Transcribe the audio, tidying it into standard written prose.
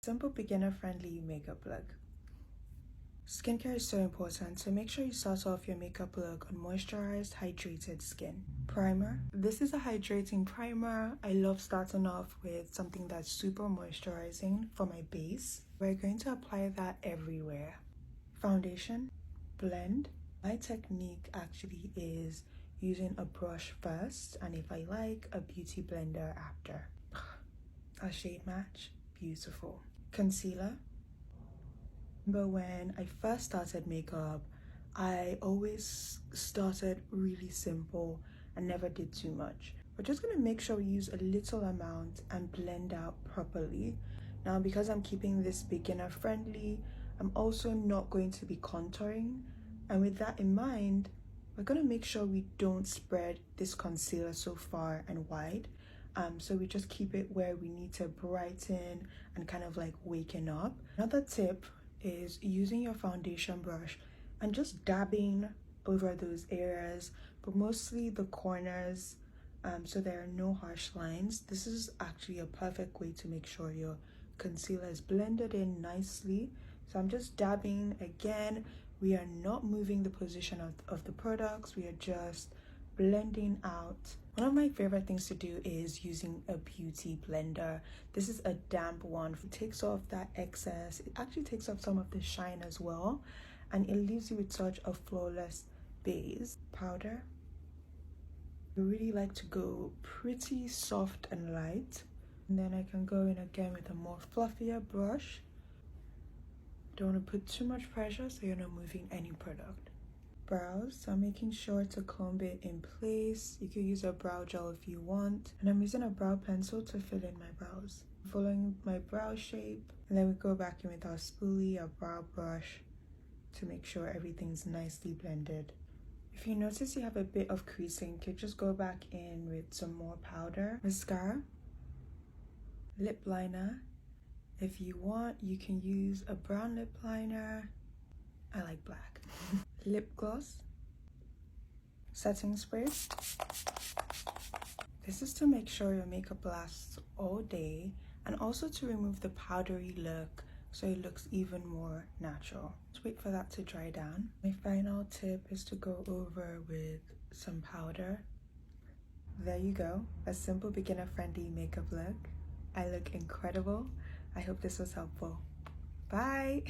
Simple beginner-friendly makeup look. Skincare is so important, so make sure you start off your makeup look on moisturized, hydrated skin. Primer. This is a hydrating primer. I love starting off with something that's super moisturizing for my base. We're going to apply that everywhere. Foundation. Blend. My technique actually is using a brush first, and if I like, a beauty blender after. A shade match. Beautiful. Concealer. But when I first started makeup, I always started really simple and never did too much. We're just gonna make sure we use a little amount and blend out properly. Now, because I'm keeping this beginner friendly, I'm also not going to be contouring. And with that in mind, we're gonna make sure we don't spread this concealer so far and wide. So we just keep it where we need to brighten and kind of like waken up. Another tip is using your foundation brush and just dabbing over those areas, but mostly the corners, so there are no harsh lines. This is actually a perfect way to make sure your concealer is blended in nicely. So I'm just dabbing. Again, we are not moving the position of the products, we are just blending out. One of my favorite things to do is using a beauty blender. This is a damp one. It takes off that excess. It actually takes off some of the shine as well, and it leaves you with such a flawless base. Powder. I really like to go pretty soft and light, and then I can go in again with a more fluffier brush. Don't want to put too much pressure so you're not moving any product. Brows, so I'm making sure to comb it in place. You could use a brow gel if you want, and I'm using a brow pencil to fill in my brows, following my brow shape, and then we go back in with our spoolie, our brow brush, to make sure everything's nicely blended. If you notice you have a bit of creasing, you could just go back in with some more powder. Mascara, lip liner. If you want, you can use a brown lip liner. I like black. Lip gloss, setting spray. This is to make sure your makeup lasts all day and also to remove the powdery look so it looks even more natural. Just wait for that to dry down. My final tip is to go over with some powder. There you go, a simple beginner-friendly makeup look. I look incredible. I hope this was helpful. Bye!